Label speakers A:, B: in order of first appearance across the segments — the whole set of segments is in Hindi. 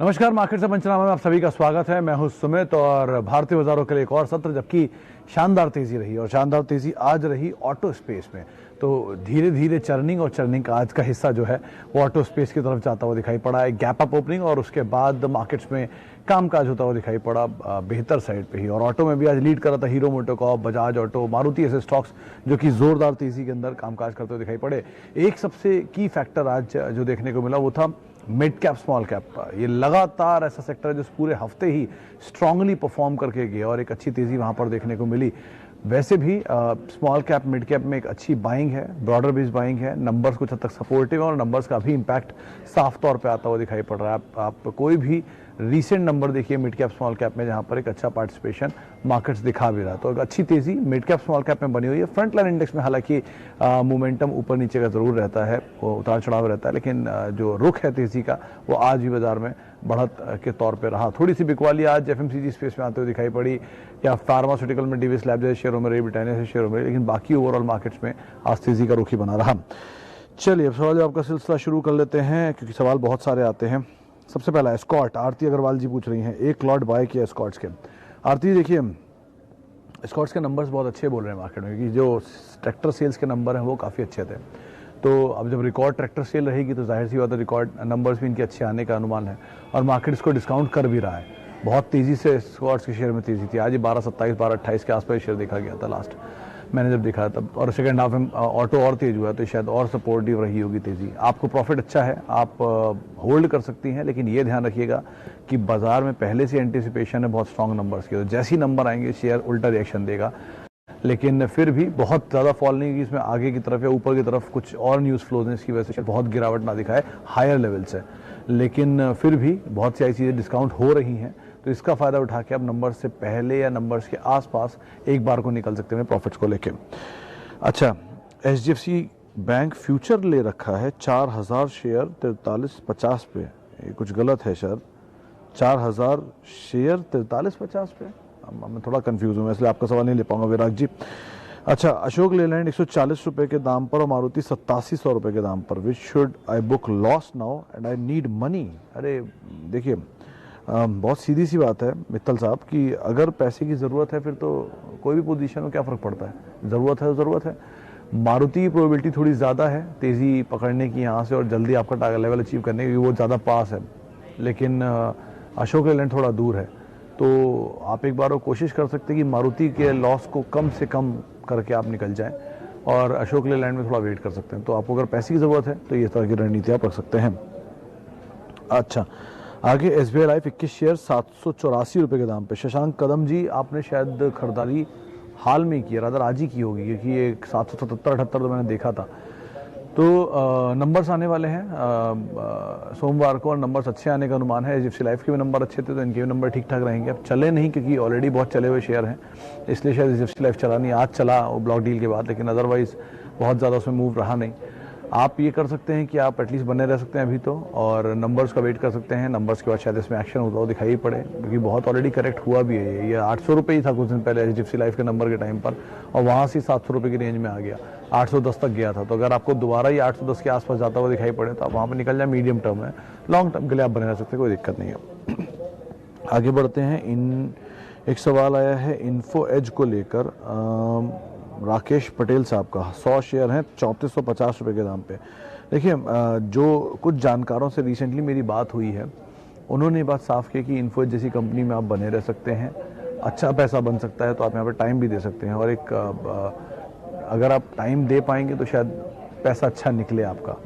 A: नमस्कार, मार्केट से पंचनामा में आप सभी का स्वागत है। मैं हूं सुमित और भारतीय बाजारों के लिए एक और सत्र, जबकि शानदार तेजी रही और शानदार तेजी आज रही ऑटो स्पेस में। तो धीरे धीरे चर्निंग और चर्निंग का आज का हिस्सा जो है वो ऑटो स्पेस की तरफ जाता हुआ दिखाई पड़ा है। गैप अप ओपनिंग और उसके बाद मार्केट्स में कामकाज होता हुआ दिखाई पड़ा बेहतर साइड पे ही। और ऑटो में भी आज लीड कर रहा था hero MotoCorp, Bajaj auto, Maruti ऐसे स्टॉक्स जो कि जोरदार तेजी के अंदर कामकाज करते हुए दिखाई पड़े। एक सबसे की फैक्टर आज जो देखने को मिला वो था मिड कैप स्मॉल कैप। ये लगातार ऐसा सेक्टर है जो पूरे हफ्ते ही स्ट्रांगली परफॉर्म करके गया और एक अच्छी तेजी वहां पर देखने को मिली। वैसे भी स्मॉल कैप मिड कैप में एक अच्छी बाइंग है, ब्रॉडर बेस बाइंग है, नंबर्स कुछ हद तक सपोर्टिव है और नंबर्स का भी इंपैक्ट साफ तौर पे आता हुआ दिखाई पड़ रहा है। आप कोई भी रीसेंट नंबर देखिए मिड कैप स्मॉल कैप में जहां पर एक अच्छा पार्टिसिपेशन मार्केट्स दिखा भी रहा है। तो एक अच्छी तेजी मिड कैप स्मॉल कैप में बनी हुई है। फ्रंट लाइन इंडेक्स में हालांकि मोमेंटम ऊपर नीचे का जरूर रहता है, वो उतार चढ़ाव रहता है, लेकिन जो रुख है तेजी का वो आज भी बाजार में बढ़त के तौर पे रहा। थोड़ी सी बिकवाली आज एफएमसीजी स्पेस में आते हुए दिखाई पड़ी या फार्मास्यूटिकल में डीवीएस लैब जैसे शेयरों में रही, ब्रिटानिया से शेयरों में रही, लेकिन बाकी ओवरऑल मार्केट्स में आज तेजी का रुख ही बना रहा। चलिए अब सवाल जवाब का सिलसिला शुरू कर लेते हैं, क्योंकि सवाल बहुत सारे आते हैं। सबसे पहला एस्कॉर्ट, आरती अग्रवाल जी पूछ रही हैं, एक लॉट बाय किया एस्कॉर्ट्स के। आरती देखिए, एस्कॉर्ट्स के नंबर्स बहुत अच्छे बोल रहे हैं मार्केट में, क्योंकि जो ट्रैक्टर सेल्स के नंबर हैं वो काफ़ी अच्छे थे। तो अब जब रिकॉर्ड ट्रैक्टर सेल रहेगी तो जाहिर सी बात है रिकॉर्ड नंबर्स भी इनके अच्छे आने का अनुमान है और मार्केट इसको डिस्काउंट कर भी रहा है। बहुत तेज़ी से एस्कॉर्ट्स के शेयर में तेज़ी थी। आज ही 12.27 12.28 के आसपास शेयर देखा गया था लास्ट मैंने जब देखा तब, और सेकंड हाफ में ऑटो और तेज हुआ तो शायद और सपोर्टिव रही होगी तेजी। आपको प्रॉफिट अच्छा है, आप होल्ड कर सकती हैं, लेकिन ये ध्यान रखिएगा कि बाजार में पहले से एंटिसिपेशन है बहुत स्ट्रॉन्ग नंबर्स की, तो जैसे ही नंबर आएंगे शेयर उल्टा रिएक्शन देगा। लेकिन फिर भी बहुत ज़्यादा फॉल नहीं कि इसमें आगे की तरफ या ऊपर की तरफ कुछ और न्यूज़ फ्लोज हैं इसकी वजह से बहुत गिरावट ना दिखाए हायर लेवल से, लेकिन फिर भी बहुत सी ऐसी चीज़ें डिस्काउंट हो रही हैं, तो इसका फ़ायदा उठा के आप नंबर्स से पहले या नंबर्स के आसपास एक बार को निकल सकते हैं प्रॉफिट्स को लेके। अच्छा, एचडीएफसी बैंक फ्यूचर ले रखा है 4000 शेयर 43.50 पे, ये कुछ गलत है शायद, 4000 शेयर 43.50 पे, मैं थोड़ा कंफ्यूज हूँ, इसलिए आपका सवाल नहीं ले पाऊंगा विराग जी। अच्छा, अशोक लेलैंड 140 रुपए के दाम पर और मारुति 8700 रुपए के दाम पर। Which should I book loss now and I need money. अरे देखिए, बहुत सीधी सी बात है मित्तल साहब कि अगर पैसे की ज़रूरत है फिर तो कोई भी पोजीशन में क्या फ़र्क पड़ता है, ज़रूरत है तो ज़रूरत है। मारुति की प्रोबेबिलिटी थोड़ी ज़्यादा है तेज़ी पकड़ने की यहाँ से और जल्दी आपका टारगेट लेवल अचीव करने की, वो ज़्यादा पास है, लेकिन अशोक लेलैंड थोड़ा दूर है। तो आप एक बार वो कोशिश कर सकते हैं कि मारुति के लॉस को कम से कम करके आप निकल जाएं और अशोक लेलैंड में थोड़ा वेट कर सकते हैं। तो आपको अगर पैसे की ज़रूरत है तो ये तरह की रणनीति आप रख सकते हैं। अच्छा, आगे एसबीआई लाइफ 21 शेयर 784 रुपये के दाम पे। शशांक कदम जी, आपने शायद खरीदारी हाल में की है, रादर आज ही की होगी, क्योंकि ये 777-78 तो मैंने देखा था। तो नंबर्स आने वाले हैं सोमवार को और नंबर्स अच्छे आने का अनुमान है। एचडीएफसी लाइफ के भी नंबर अच्छे थे तो इनके भी नंबर ठीक ठाक रहेंगे। अब चले नहीं क्योंकि ऑलरेडी बहुत चले हुए शेयर हैं, इसलिए शायद एचडीएफसी लाइफ चला नहीं। आज चला वो ब्लॉक डील के बाद, लेकिन अदरवाइज बहुत ज़्यादा उसमें मूव रहा नहीं। आप ये कर सकते हैं कि आप एटलीस्ट बने रह सकते हैं अभी तो, और नंबर्स का वेट कर सकते हैं। नंबर्स के बाद शायद इसमें एक्शन होता हो दिखाई पड़े, क्योंकि बहुत ऑलरेडी करेक्ट हुआ भी है। ये 800 रुपये ही था कुछ दिन पहले एचडीएफसी लाइफ के नंबर के टाइम पर, और वहाँ से 700 रुपये की रेंज में आ गया, 810 तक गया था। तो अगर आपको दोबारा ही 810 के आसपास जाता हुआ दिखाई पड़े तो आप वहाँ पर निकल जाए। मीडियम टर्म में, लॉन्ग टर्म के लिए आप बने रह सकते हैं, कोई दिक्कत नहीं है। आगे बढ़ते हैं। एक सवाल आया है इन्फो एज को लेकर, राकेश पटेल साहब का। 100 शेयर हैं 3450 रुपये के दाम पे। देखिए, जो कुछ जानकारों से रिसेंटली मेरी बात हुई है, उन्होंने बात साफ की कि इन्फो एज जैसी कंपनी में आप बने रह सकते हैं, अच्छा पैसा बन सकता है, तो आप यहाँ पर टाइम भी दे सकते हैं, और एक अगर आप टाइम दे पाएंगे तो शायद पैसा अच्छा निकले आपका।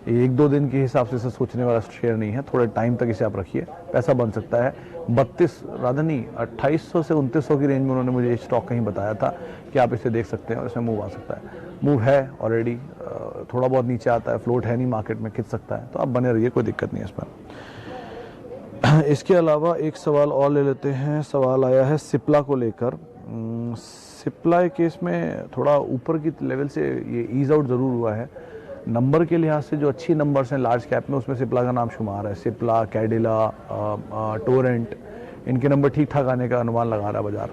A: एक दो दिन के हिसाब से इसे सोचने वाला शेयर नहीं है, थोड़े टाइम तक इसे आप रखिए, पैसा बन सकता है। 2800 से 2900 की रेंज में उन्होंने मुझे स्टॉक कहीं बताया था कि आप इसे देख सकते हैं और इसमें मूव आ सकता है। मूव है ऑलरेडी, थोड़ा बहुत नीचे आता है, फ्लोट है नहीं मार्केट में, खिंच सकता है, तो आप बने रहिए, कोई दिक्कत नहीं है इसमें। इसके अलावा एक सवाल और ले लेते हैं। सवाल आया है सिप्ला को लेकर। सिप्ला केस में थोड़ा ऊपर की लेवल से ये ईज आउट ज़रूर हुआ है। नंबर के लिहाज से जो अच्छी नंबर्स हैं लार्ज कैप में, उसमें सिप्ला का नाम शुमार है। सिप्ला, कैडिला, टोरेंट, इनके नंबर ठीक ठाक आने का अनुमान लगा रहा है बाजार।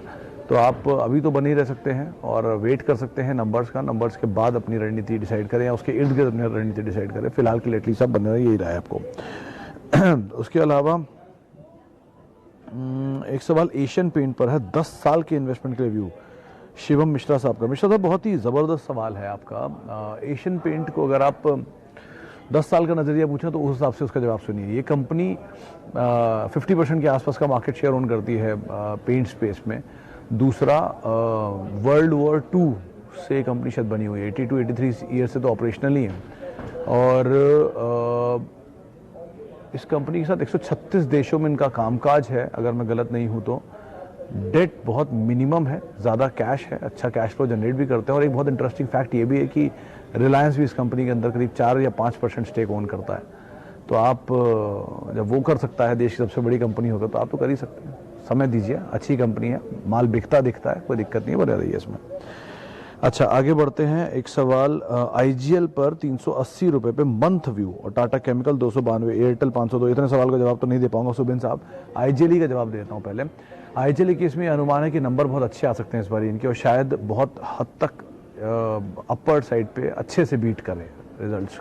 A: तो आप अभी तो बने ही रह सकते हैं और वेट कर सकते हैं नंबर्स का। नंबर्स के बाद अपनी रणनीति डिसाइड करें या उसके इर्द गिर्द अपनी रणनीति डिसाइड करें। फिलहाल के लिए एटलीस्ट आप बने रहे, यही रहा है आपको। उसके अलावा एक सवाल एशियन पेंट पर है, 10 साल के इन्वेस्टमेंट के रिव्यू, शिवम मिश्रा साहब का। मिश्रा साहब, बहुत ही ज़बरदस्त सवाल है आपका। एशियन पेंट को अगर आप 10 साल का नज़रिया पूछें तो उस हिसाब से उसका जवाब सुनिए। ये कंपनी 50% के आसपास का मार्केट शेयर ओन करती है पेंट स्पेस में। दूसरा, वर्ल्ड वॉर 2 से कंपनी शायद बनी हुई है, 82-83 ईयर से तो ऑपरेशनल ही है। और इस कंपनी के साथ 136 देशों में इनका कामकाज है, अगर मैं गलत नहीं हूँ तो। डेट बहुत मिनिमम है, ज़्यादा कैश है, अच्छा कैश फ्लो जनरेट भी करते हैं। और एक बहुत इंटरेस्टिंग फैक्ट ये भी है कि रिलायंस भी इस कंपनी के अंदर करीब 4 या 5% स्टेक ओन करता है। तो आप जब वो कर सकता है, देश की सबसे बड़ी कंपनी होगा, तो आप तो कर ही सकते हैं। समय दीजिए, अच्छी कंपनी है, माल बिकता दिखता है, कोई दिक्कत नहीं बना रही है इसमें। अच्छा, आगे बढ़ते हैं। एक सवाल, आईजीएल पर 380 रुपये पे मंथ व्यू और टाटा केमिकल 292, एयरटेल 502। इतने सवाल का जवाब तो नहीं दे पाऊंगा सुबिन साहब, आईजीएल ही का जवाब देता हूं पहले। आईजीएल की इसमें अनुमान है कि नंबर बहुत अच्छे आ सकते हैं इस बार इनके, और शायद बहुत हद तक अपर साइड पे अच्छे से बीट करें रिजल्ट्स।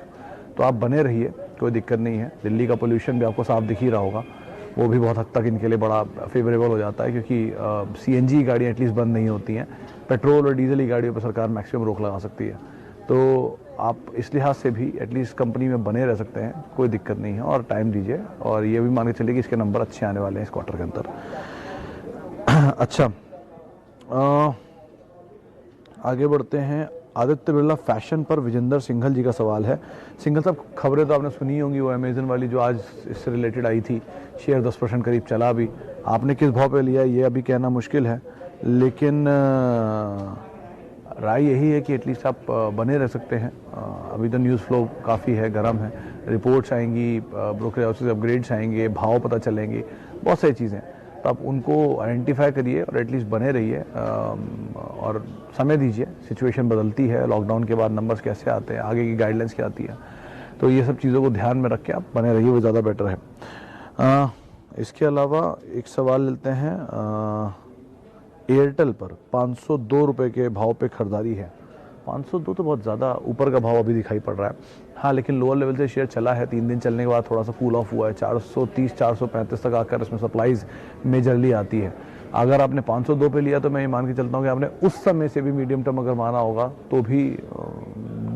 A: तो आप बने रहिए, कोई दिक्कत नहीं है। दिल्ली का पोल्यूशन भी आपको साफ दिख ही रहा होगा, वो भी बहुत हद तक इनके लिए बड़ा फेवरेबल हो जाता है, क्योंकि सीएनजी गाड़ियाँ एटलीस्ट बंद नहीं होती हैं। पेट्रोल और डीजल की गाड़ियों पर सरकार मैक्सिमम रोक लगा सकती है। तो आप इस लिहाज से भी एटलीस्ट कंपनी में बने रह सकते हैं, कोई दिक्कत नहीं है। और टाइम दीजिए, और ये भी मान के चलिए कि इसके नंबर अच्छे आने वाले हैं इस क्वार्टर के अंदर। अच्छा, आगे बढ़ते हैं। आदित्य बिरला फैशन पर विजेंद्र सिंघल जी का सवाल है। सिंघल साहब, खबरें तो आपने सुनी होंगी, वो अमेजन वाली जो आज इससे रिलेटेड आई थी, शेयर 10% करीब चला भी। आपने किस भाव पे लिया ये अभी कहना मुश्किल है, लेकिन राय यही है कि एटलीस्ट आप बने रह सकते हैं। अभी तो न्यूज़ फ्लो काफ़ी है, गर्म है, रिपोर्ट्स आएंगी, ब्रोकरेज हाउसेस अपग्रेड्स आएंगे, भाव पता चलेंगे, बहुत सारी चीज़ें। तो आप उनको आइडेंटिफाई करिए और एटलीस्ट बने रहिए, और समय दीजिए। सिचुएशन बदलती है, लॉकडाउन के बाद नंबर्स कैसे आते हैं, आगे की गाइडलाइंस क्या आती है, तो ये सब चीज़ों को ध्यान में रख के आप बने रहिए, वो ज़्यादा बेटर है। इसके अलावा एक सवाल लेते हैं। एयरटेल पर 502 रुपये के भाव पे खरीदारी है। 502 तो बहुत ज़्यादा ऊपर का भाव अभी दिखाई पड़ रहा है। हाँ, लेकिन लोअर लेवल से शेयर चला है, 3 दिन चलने के बाद थोड़ा सा कूल ऑफ हुआ है। 430-435 तक आकर इसमें सप्लाईज मेजरली आती है। अगर आपने 502 पे लिया तो मैं ये मान के चलता हूँ कि आपने उस समय से भी मीडियम टर्म अगर माना होगा तो भी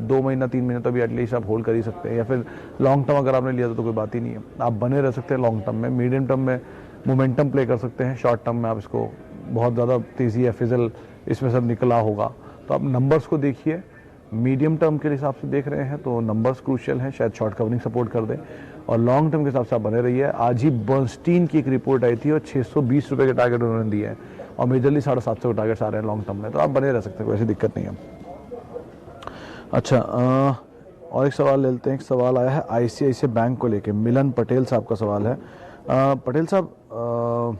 A: 2 महीना 3 महीने तो भी एटलीस्ट आप होल्ड कर ही सकते हैं। या फिर लॉन्ग टर्म अगर आपने लिया तो कोई बात ही नहीं है, आप बने रह सकते हैं लॉन्ग टर्म में। मीडियम टर्म में मोमेंटम प्ले कर सकते हैं, शॉर्ट टर्म में आप इसको बहुत ज़्यादा तेज़ी या फिजल इसमें सब निकला होगा। तो आप नंबर्स को देखिए, मीडियम टर्म के हिसाब से देख रहे हैं तो नंबर्स क्रूशियल हैं, शायद शॉर्ट कवरिंग सपोर्ट कर दें। और लॉन्ग टर्म के हिसाब से आप बने रहिए। आज ही बर्नस्टीन की एक रिपोर्ट आई थी और 620 रुपये के टारगेट उन्होंने दिए हैं, और मेजरली 750 के टारगेट्स आ रहे हैं लॉन्ग टर्म में, तो आप बने रह सकते हैं, कोई ऐसी दिक्कत नहीं है। अच्छा, और एक सवाल ले लेते हैं। एक सवाल आया है आईसीआईसीआई बैंक को लेके, मिलन पटेल साहब का सवाल है। पटेल साहब,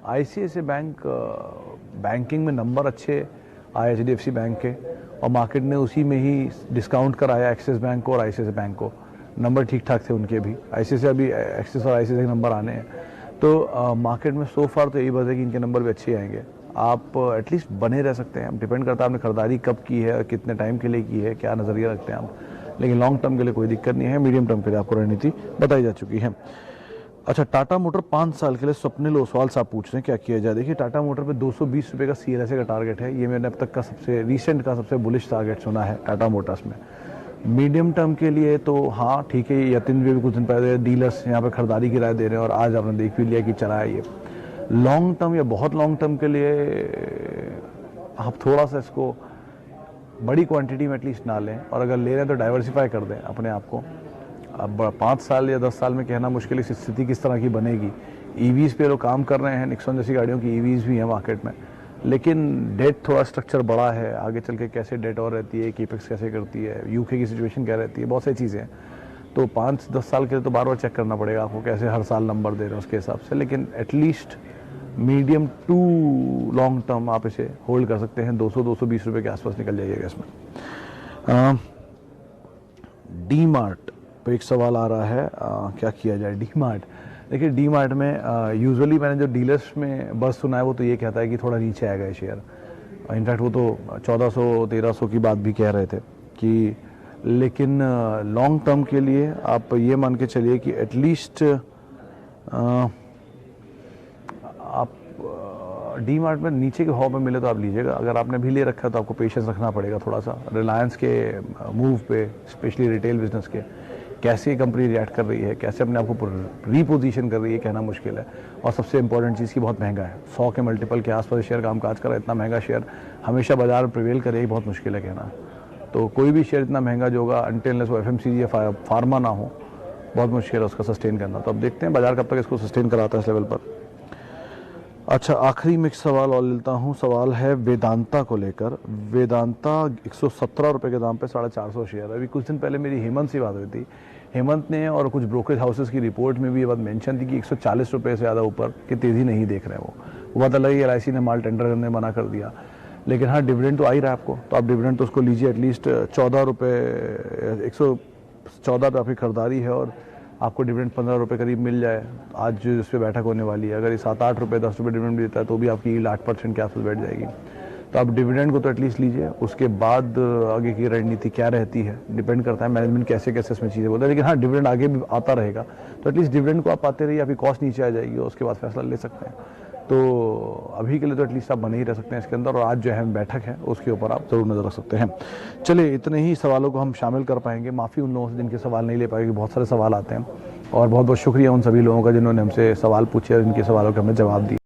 A: आईसीआईसीआई बैंक बैंकिंग में नंबर अच्छे आए एचडीएफसी बैंक के, और मार्केट ने उसी में ही डिस्काउंट कराया एक्सिस बैंक को और आईसीआईसीआई बैंक को। नंबर ठीक ठाक थे उनके भी, आईसीआईसीआई भी एक्सिस और आईसीआईसीआई नंबर आने हैं। तो मार्केट में सो फार तो यही बात है कि इनके नंबर भी अच्छे आएंगे। आप एटलीस्ट बने रह सकते हैं। डिपेंड करता है आपने खरीदारी कब की है, कितने टाइम के लिए की है, क्या नज़रिया रखते हैं आप। लेकिन लॉन्ग टर्म के लिए कोई दिक्कत नहीं है, मीडियम टर्म के लिए आपको रणनीति बताई जा चुकी है। अच्छा, टाटा मोटर 5 साल के लिए, स्वप्निल ओसवाल साहब पूछ रहे हैं क्या किया जाए। देखिए, टाटा मोटर पे 220 रुपये का सीएलएसए का टारगेट है। ये मैंने अब तक का सबसे रिसेंट का सबसे बुलिश टारगेट सुना है टाटा मोटर्स में। मीडियम टर्म के लिए तो हाँ ठीक है, यतिन भी कुछ दिन पहले डीलर्स यहाँ पे खरीदारी की राय दे रहे हैं, और आज आपने देख भी लिया कि चला है ये। लॉन्ग टर्म या बहुत लॉन्ग टर्म के लिए आप थोड़ा सा इसको बड़ी क्वांटिटी में एटलीस्ट ना लें, और अगर ले रहे हैं तो डाइवर्सिफाई कर दें अपने आप को। अब 5 साल या 10 साल में कहना मुश्किल है स्थिति किस तरह की बनेगी। ईवीज़ पे लोग काम कर रहे हैं, निक्सन जैसी गाड़ियों की ईवीज़ भी हैं मार्केट में, लेकिन डेट थोड़ा स्ट्रक्चर बड़ा है। आगे चल के कैसे डेट और रहती है, कीपेक्स कैसे करती है, यूके की सिचुएशन क्या रहती है, बहुत सारी चीज़ें हैं। तो 5-10 साल के लिए तो बार बार चेक करना पड़ेगा आपको कैसे हर साल नंबर दे रहे हैं उसके हिसाब से। लेकिन at least medium to long term आप इसे होल्ड कर सकते हैं। 200-220 रुपये के आसपास निकल जाइएगा इसमें। डी मार्ट पे एक सवाल आ रहा है, क्या किया जाए डी मार्ट। देखिए, डी मार्ट में यूजुअली मैंने जो डीलर्स में बस सुना है वो तो ये कहता है कि थोड़ा नीचे आएगा ये शेयर। इनफैक्ट वो तो 1400-1300 की बात भी कह रहे थे कि, लेकिन लॉन्ग टर्म के लिए आप ये मान के चलिए कि एटलीस्ट आप डी मार्ट में नीचे के भाव में मिले तो आप लीजिएगा, अगर आपने भी ले रखा है तो आपको पेशेंस रखना पड़ेगा थोड़ा सा। रिलायंस के मूव पे, स्पेशली रिटेल बिजनेस के, कैसे कंपनी रिएक्ट कर रही है, कैसे अपने आप को रीपोजिशन कर रही है, कहना मुश्किल है। और सबसे इंपॉर्टेंट चीज़ की बहुत महंगा है, 100 के मल्टीपल के आसपास शेयर कामकाज कर रहा है। इतना महंगा शेयर हमेशा बाजार में प्रिवेल करे, बहुत मुश्किल है कहना। तो कोई भी शेयर इतना महंगा जो होगा, अनटिल वो FMCG या फार्मा ना हो, बहुत मुश्किल है उसका सस्टेन करना। तो अब देखते हैं बाजार कब तक इसको सस्टेन कराता है इस लेवल पर। अच्छा, आखिरी में एक सवाल और लेता हूँ। सवाल है वेदांता को लेकर। वेदांता 117 रुपये के दाम पे 450 शेयर है। अभी कुछ दिन पहले मेरी हेमंत से बात हुई थी, हेमंत ने और कुछ ब्रोकरेज हाउसेस की रिपोर्ट में भी ये बात मेंशन थी कि 140 रुपये से ज़्यादा ऊपर की तेज़ी नहीं देख रहे हैं वो बात अलग ही। LIC ने माल टेंडर करने मना कर दिया, लेकिन हाँ डिविडेंड तो आ ही रहा है आपको, तो आप डिविडेंड तो उसको लीजिए। एटलीस्ट 14 रुपये, 114 पे आपकी खरीदारी है और आपको डिविडेंड 15 रुपये करीब मिल जाए। आज जो इस पर बैठक होने वाली है, अगर ये 7-8 रुपये 10 रुपये डिविडेंड भी देता है तो भी आपकी यील्ड 8% के आसपास बैठ जाएगी। तो आप डिविडेंड को तो एटलीस्ट लीजिए, उसके बाद आगे की रणनीति क्या रहती है डिपेंड करता है मैनेजमेंट कैसे कैसे इसमें चीज़ें बोलता है। लेकिन हाँ डिविडेंड आगे भी आता रहेगा, तो एटलीस्ट डिविडेंड को आप पाते रहिए, आपकी कॉस्ट नीचे आ जाएगी और उसके बाद फैसला ले सकते हैं। तो अभी के लिए तो एटलीस्ट आप बने ही रह सकते हैं इसके अंदर। और आज जो है बैठक है उसके ऊपर आप ज़रूर नज़र रख सकते हैं। चलिए, इतने ही सवालों को हम शामिल कर पाएंगे। माफ़ी उन लोगों से जिनके सवाल नहीं ले पाएंगे, बहुत सारे सवाल आते हैं। और बहुत बहुत शुक्रिया उन सभी लोगों का जिन्होंने हमसे सवाल पूछे और इनके सवालों के हमने जवाब दिए।